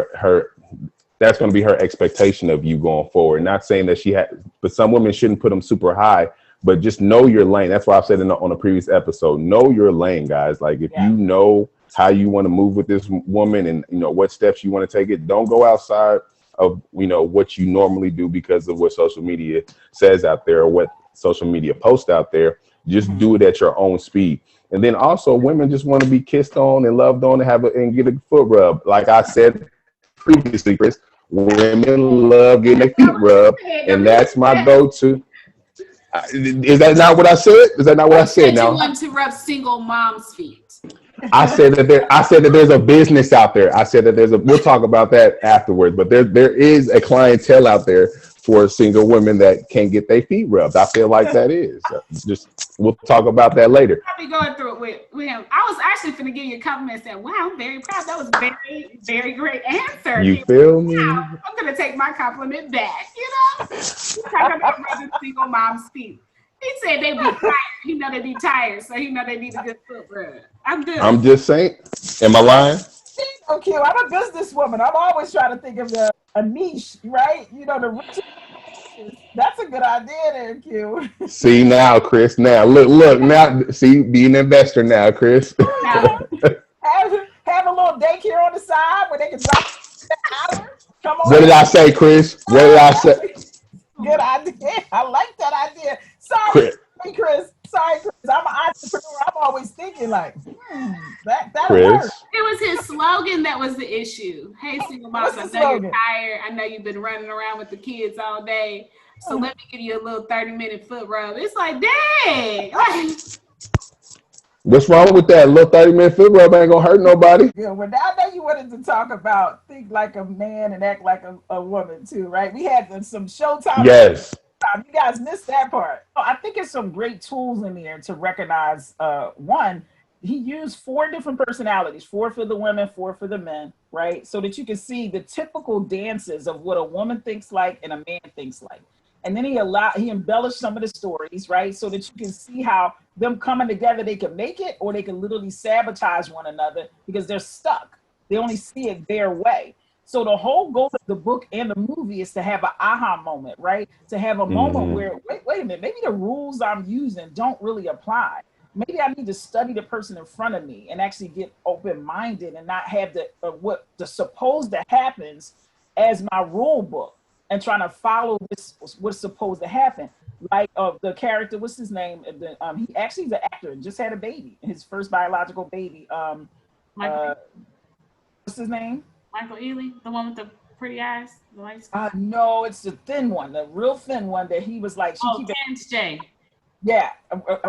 that's going to be her expectation of you going forward. Not saying that but some women shouldn't put them super high, but just know your lane. That's why I've said on a previous episode, know your lane, guys. Like if you know how you want to move with this woman and what steps you want to take it, don't go outside of, what you normally do because of what social media says out there or what social media posts out there. Just do it at your own speed. And then also women just want to be kissed on and loved on and get a foot rub. Like I said previously, Chris, women love getting their feet rubbed, and that's my go-to. Is that not what I said? Is that not what I said? Now you want to rub single mom's feet. I said that there's a business out there. I said that we'll talk about that afterwards, but there is a clientele out there for single women that can't get their feet rubbed. I feel like that is. Just we'll talk about that later. I'll be going through it with him. I was actually going to give you a compliment and say, wow, I'm very proud. That was a very, very great answer. You feel me? Wow, I'm going to take my compliment back, you know? Talking about brother single mom's feet. He said they be tired. He know they be tired, so he know they need a good foot rub. I'm good. I'm just saying. Am I lying? Okay, well, I'm a businesswoman. I'm always trying to think of a niche, right? You know, the rich. That's a good idea there, Q. See now, Chris. Now look. Now, see, be an investor now, Chris. have a little daycare on the side where they can drop hours. Come on. What did I say, Chris? What did I say? Good idea. I like that idea. Sorry, Chris. Sorry, Chris. I'm an entrepreneur. I'm always thinking like, that works. It was his slogan that was the issue. Hey, single moms, I know you're tired. I know you've been running around with the kids all day. So let me give you a little 30-minute foot rub. It's like, dang. What's wrong with that? A little 30-minute foot rub ain't gonna hurt nobody. Yeah, well, I know you wanted to talk about think like a man and act like a woman too, right? We had some Showtime. Yes. You guys missed that part. I think it's some great tools in there to recognize. One, he used 4 different personalities, 4 for the women, 4 for the men, right? So that you can see the typical dances of what a woman thinks like and a man thinks like. And then he embellished some of the stories, right? So that you can see how them coming together, they can make it or they can literally sabotage one another because they're stuck. They only see it their way. So the whole goal of the book and the movie is to have an aha moment, right? To have a moment where, wait a minute, maybe the rules I'm using don't really apply. Maybe I need to study the person in front of me and actually get open-minded and not have what the supposed that happens as my rule book and trying to follow what's supposed to happen. Like the character, what's his name? He actually is an actor, just had a baby, his first biological baby. What's his name? Michael Ealy, the one with the pretty eyes, the lights. No, it's the thin one, the real thin one that he was like. Terrence J. Yeah,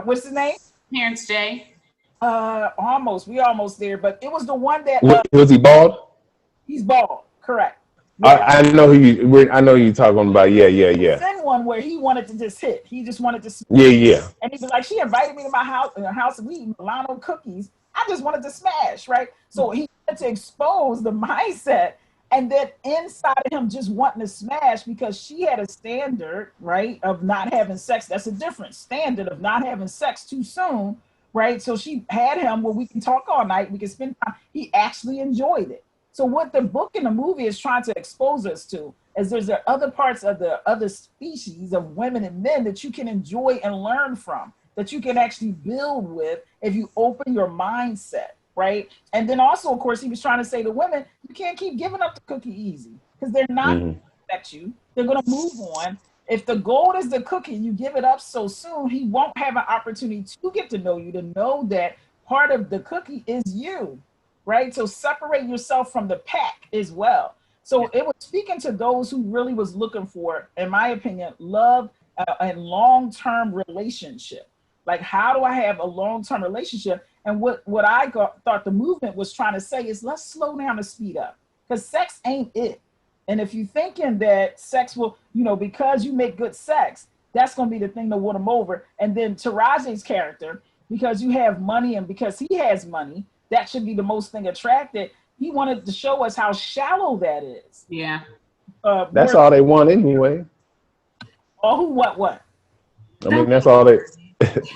what's his name? Terrence J. Almost. We almost there, but it was the one that. Was he bald? He's bald. Correct. Yeah. I know who I know you're talking about. Yeah. The thin one where he wanted to just hit. He just wanted to. Yeah. And he was like, she invited me to my house, and we eat Milano cookies. I just wanted to smash, right? So he had to expose the mindset, and then inside of him just wanting to smash because she had a standard, right, of not having sex. That's a different standard of not having sex too soon, right? So she had him where we can talk all night, we can spend time. He actually enjoyed it. So what the book and the movie is trying to expose us to is there's other parts of the other species of women and men that you can enjoy and learn from, that you can actually build with if you open your mindset, right? And then also, of course, he was trying to say to women, you can't keep giving up the cookie easy because they're not going to respect you. They're going to move on. If the goal is the cookie, you give it up so soon, he won't have an opportunity to get to know you, to know that part of the cookie is you, right? So separate yourself from the pack as well. So it was speaking to those who really was looking for, in my opinion, love and long-term relationship. Like, how do I have a long-term relationship? And what I thought the movement was trying to say is let's slow down and speed up because sex ain't it. And if you're thinking that sex will, because you make good sex, that's going to be the thing to win them over. And then Taraji's character, because you have money and because he has money, that should be the most thing attracted. He wanted to show us how shallow that is. Yeah. That's all they want anyway. Oh, who, what? I mean, that's all they...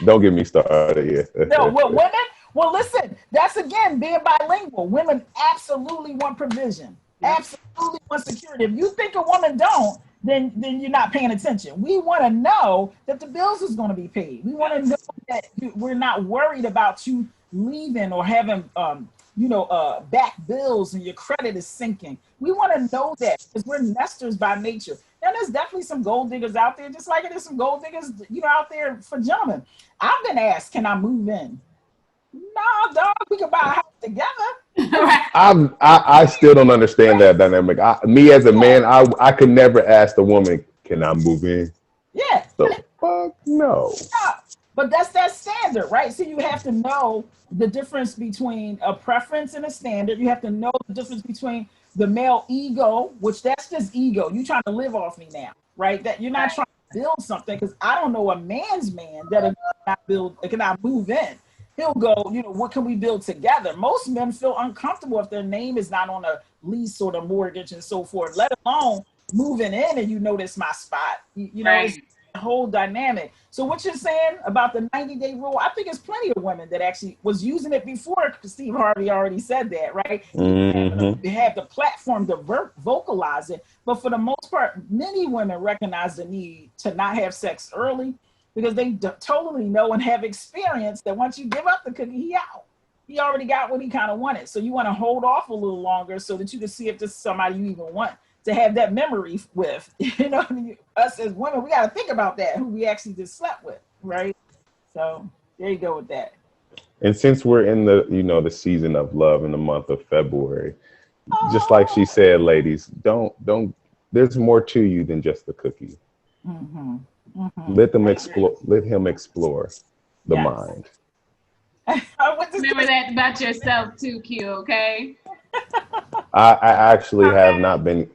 Don't get me started here. No, women? Well, listen, that's again being bilingual. Women absolutely want provision. Absolutely want security. If you think a woman don't, then you're not paying attention. We want to know that the bills is going to be paid. We want to know that we're not worried about you leaving or having back bills and your credit is sinking. We want to know that because we're nesters by nature. And there's definitely some gold diggers out there, just like there's some gold diggers, out there for gentlemen. I've been asked, can I move in? Nah, dog, we can buy a house together. I still don't understand that dynamic. Me as a man, I could never ask the woman, can I move in? Yeah. The fuck no. But that's that standard, right? So you have to know the difference between a preference and a standard. You have to know the difference between the male ego, which that's just ego. You trying to live off me now. right? That you're not trying to build something, because I don't know a man's man that cannot move in. He'll go, what can we build together? Most men feel uncomfortable if their name is not on a lease or the mortgage and so forth, let alone moving in and this my spot. It's a whole dynamic. So what you're saying about the 90-day rule, I think it's plenty of women that actually was using it before Steve Harvey already said that, right? They have the platform to vocalize it. But for the most part, many women recognize the need to not have sex early, because they totally know and have experience that once you give up the cookie, he out. He already got what he kind of wanted. So you want to hold off a little longer so that you can see if this is somebody you even want to have that memory with. Us as women, we got to think about that, who we actually just slept with, right? So there you go with that. And since we're in the, the season of love in the month of February, just like she said, ladies, don't, there's more to you than just the cookie. Mm-hmm. Mm-hmm. Let him explore the mind. Remember that about yourself too, Q, okay? I actually have not been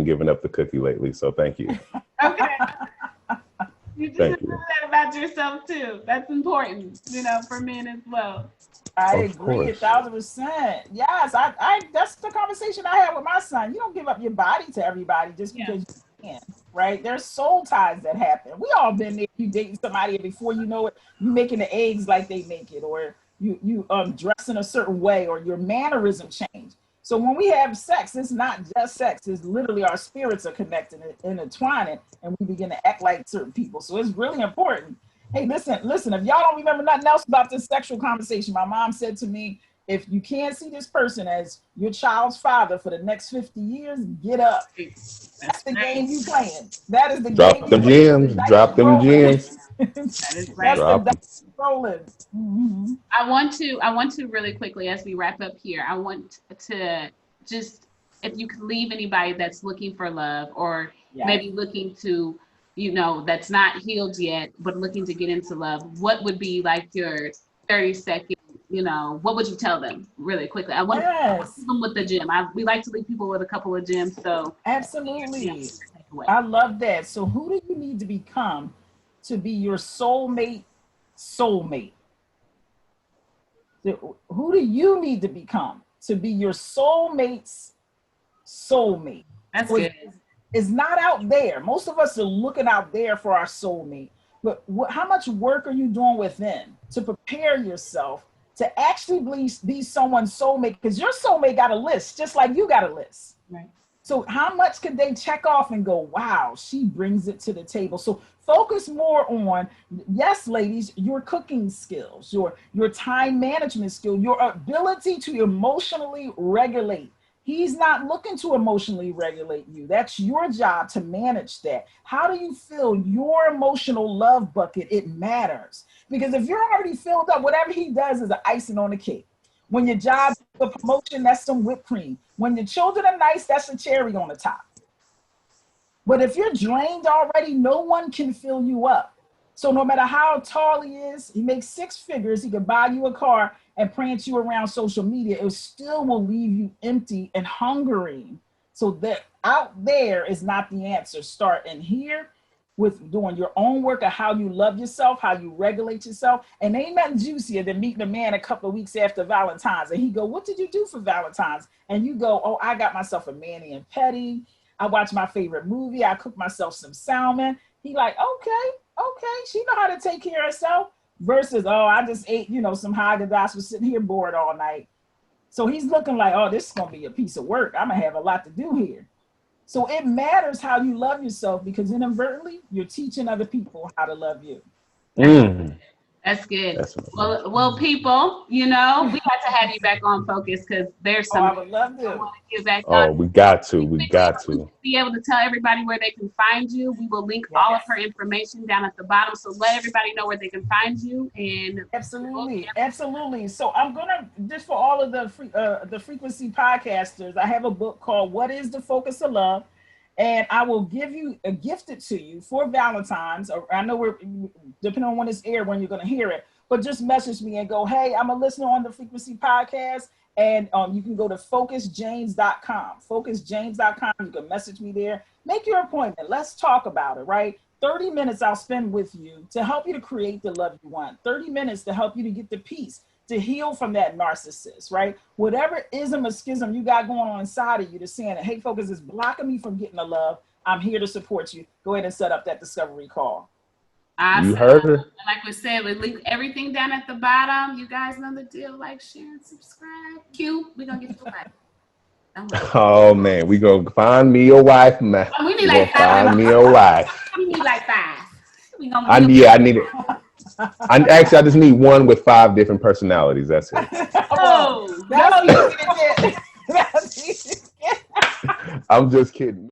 giving up the cookie lately, so thank you. Okay. You just remember that about yourself too. That's important, for men as well. I agree 1,000%. Yes, I that's the conversation I had with my son. You don't give up your body to everybody just because you can, right? There's soul ties that happen. We all been there. You dating somebody, and before you know it, you making the eggs like they make it, or you dress in a certain way, or your mannerism change. So when we have sex, it's not just sex. It's literally our spirits are connected and intertwining, and we begin to act like certain people. So it's really important. Hey, listen, if y'all don't remember nothing else about this sexual conversation, my mom said to me, if you can't see this person as your child's father for the next 50 years, get up. That's the game you playing. That is the Drop game. Them gems. Drop them gems. That is right. That's the rolling. Mm-hmm. I want to really quickly, as we wrap up here, I want to just, if you could leave anybody that's looking for love, or maybe looking to, that's not healed yet, but looking to get into love, what would be like your 30-second, what would you tell them really quickly? I want to leave them with the gem. We like to leave people with a couple of gems. So absolutely. I love that. So who do you need to become to be your soulmate? Who do you need to become to be your soulmate's soulmate? That's good. It's not out there. Most of us are looking out there for our soulmate. But how much work are you doing within to prepare yourself to actually be someone's soulmate? Because your soulmate got a list, just like you got a list. Right. So how much could they check off and go, wow, she brings it to the table? So focus more on, yes, ladies, your cooking skills, your time management skill, your ability to emotionally regulate. He's not looking to emotionally regulate you. That's your job to manage that. How do you fill your emotional love bucket? It matters. Because if you're already filled up, whatever he does is an icing on the cake. When your job is a promotion, that's some whipped cream. When your children are nice, that's a cherry on the top. But if you're drained already, no one can fill you up. So no matter how tall he is, he makes 6 figures, he can buy you a car and prance you around social media, it still will leave you empty and hungering. So that out there is not the answer. Start in here with doing your own work of how you love yourself, how you regulate yourself. And ain't nothing juicier than meeting a man a couple of weeks after Valentine's. And he go, what did you do for Valentine's? And you go, oh, I got myself a mani and pedi. I watched my favorite movie. I cooked myself some salmon. He like, okay, she know how to take care of herself. Versus, oh, I just ate, some Haagen-Dazs, was sitting here bored all night. So he's looking like, oh, this is going to be a piece of work. I'm going to have a lot to do here. So it matters how you love yourself, because inadvertently, you're teaching other people how to love you. That's good. Well, people, we got to have you back on Focus, because there's some. I would love to. Want to get back on. We got to. Be able to tell everybody where they can find you. We will link all of her information down at the bottom, so let everybody know where they can find you. And absolutely. So I'm gonna, just for all of the frequency podcasters, I have a book called "What Is the Focus of Love." And I will gift it to you for Valentine's. I know we're, depending on when it's aired, when you're going to hear it, but just message me and go, hey, I'm a listener on the Frequency Podcast. And you can go to focusjames.com. Focusjames.com. You can message me there. Make your appointment. Let's talk about it, right? 30 minutes I'll spend with you to help you to create the love you want. 30 minutes to help you to get the peace, to heal from that narcissist, right? Whatever ism or schism you got going on inside of you, to saying that, hey, focus is blocking me from getting the love. I'm here to support you. Go ahead and set up that discovery call. You heard her. Like we said, we link everything down at the bottom. You guys know the deal. Like, share, and subscribe. Q, we're going to get you a wife. Oh, man. We going to find me a wife, man. We need like 5. Find me a wife. We need like 5. I need it. I just need one with 5 different personalities. That's it. Oh, that's no. easy to get. That's easy to get. I'm just kidding.